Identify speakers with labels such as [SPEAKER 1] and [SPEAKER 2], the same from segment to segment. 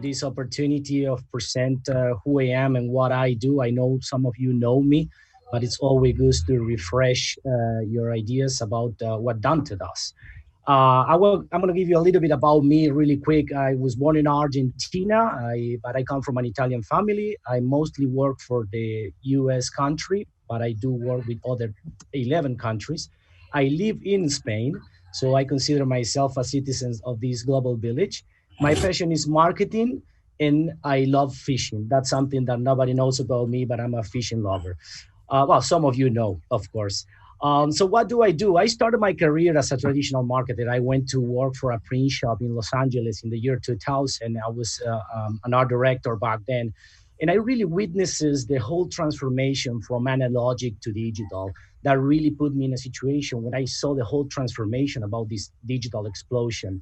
[SPEAKER 1] this opportunity of present who I am and what I do. I know some of you know me, but it's always good to refresh your ideas about what Dante does. I'm going to give you a little bit about me really quick. I was born in Argentina, but I come from an Italian family. I mostly work for the US country, but I do work with other 11 countries. I live in Spain, so I consider myself a citizen of this global village. My passion is marketing, and I love fishing. That's something that nobody knows about me, but I'm a fishing lover. Well, some of you know, of course. So what do? I started my career as a traditional marketer. I went to work for a print shop in Los Angeles in the year 2000. I was an art director back then. And I really witnesses the whole transformation from analogic to digital. That really put me in a situation when I saw the whole transformation about this digital explosion.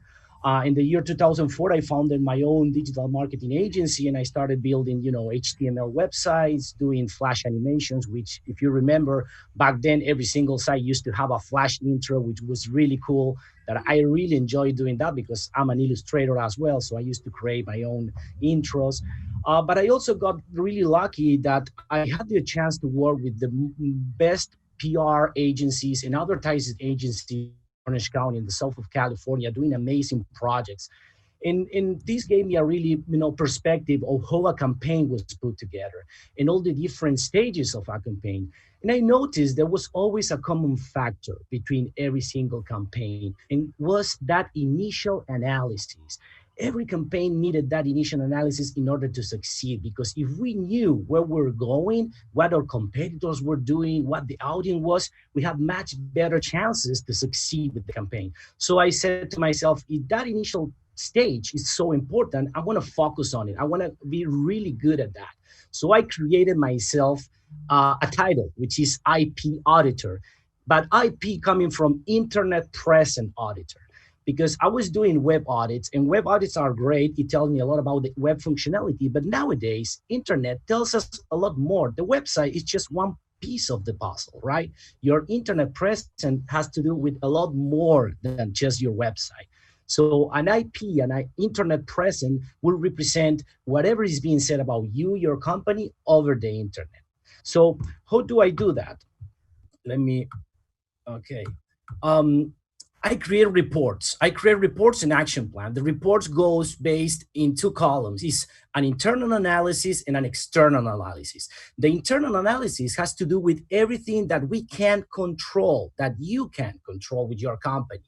[SPEAKER 1] In the year 2004, I founded my own digital marketing agency, and I started building, HTML websites, doing Flash animations, which, if you remember, back then, every single site used to have a Flash intro, which was really cool. That I really enjoyed doing that because I'm an illustrator as well. So I used to create my own intros. But I also got really lucky that I had the chance to work with the best PR agencies and advertising agencies Orange County in the south of California doing amazing projects. And this gave me a really, perspective of how a campaign was put together and all the different stages of a campaign. And I noticed there was always a common factor between every single campaign, and was that initial analysis. Every campaign needed that initial analysis in order to succeed, because if we knew where we're going, what our competitors were doing, what the audience was, we have much better chances to succeed with the campaign. So I said to myself, if that initial stage is so important, I want to focus on it. I want to be really good at that. So I created myself a title, which is IP auditor, but IP coming from internet present auditor, because I was doing web audits, and web audits are great. It tells me a lot about the web functionality, but nowadays, internet tells us a lot more. The website is just one piece of the puzzle, right? Your internet presence has to do with a lot more than just your website. So an IP, an internet presence, will represent whatever is being said about you, your company, over the internet. So how do I do that? Okay. I create reports. I create reports and action plan. The reports goes based in two columns. It's an internal analysis and an external analysis. The internal analysis has to do with everything that we can control, that you can control with your company.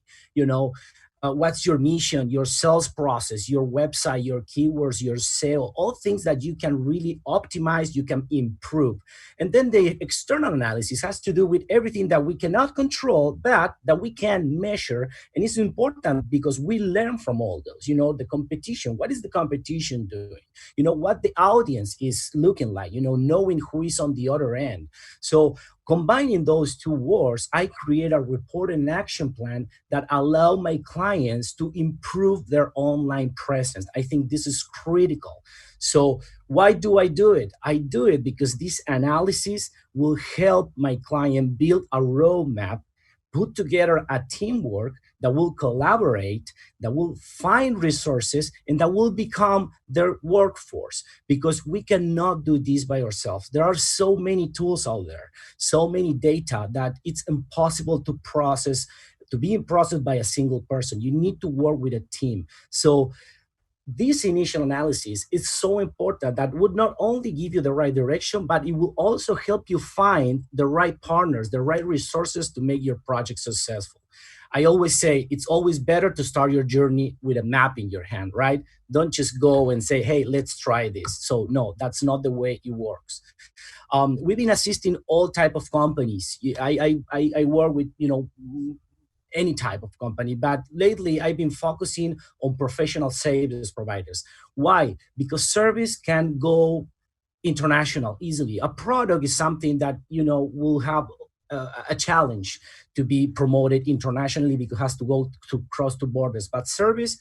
[SPEAKER 1] What's your mission, your sales process, your website, your keywords, your SEO, all things that you can really optimize, you can improve. And then the external analysis has to do with everything that we cannot control, but that we can measure. And it's important because we learn from all those, the competition. What is the competition doing? What the audience is looking like, knowing who is on the other end. So combining those two words, I create a report and action plan that allow my clients to improve their online presence. I think this is critical. So why do I do it? I do it because this analysis will help my client build a roadmap, put together a teamwork that will collaborate, that will find resources, and that will become their workforce, because we cannot do this by ourselves. There are so many tools out there, so many data that it's impossible to process, to be processed by a single person. You need to work with a team. So this initial analysis is so important that would not only give you the right direction, but it will also help you find the right partners, the right resources to make your project successful. I always say it's always better to start your journey with a map in your hand, right? Don't just go and say, hey, let's try this. So no, that's not the way it works. We've been assisting all type of companies. I work with, any type of company, but lately I've been focusing on professional service providers. Why? Because service can go international easily. A product is something that, will have a challenge to be promoted internationally because it has to go to cross the borders. But service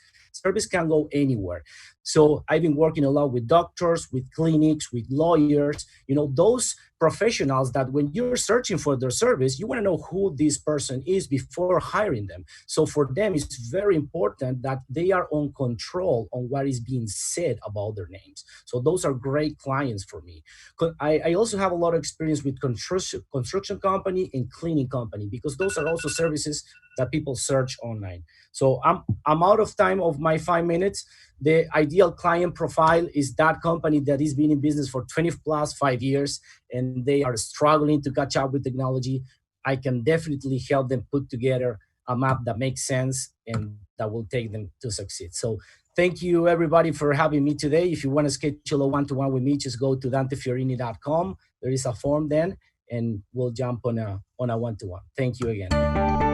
[SPEAKER 1] can go anywhere. So I've been working a lot with doctors, with clinics, with lawyers, those professionals that when you're searching for their service, you want to know who this person is before hiring them. So for them, it's very important that they are on control on what is being said about their names. So those are great clients for me. I also have a lot of experience with construction company and cleaning company, because those are also services that people search online. So I'm out of time of my 5 minutes. The ideal client profile is that company that has been in business for 20 plus 5 years, and they are struggling to catch up with technology. I can definitely help them put together a map that makes sense and that will take them to succeed. So thank you everybody for having me today. If you want to schedule a one-to-one with me, just go to dantefiorini.com. There is a form then, and we'll jump on a one-to-one. Thank you again.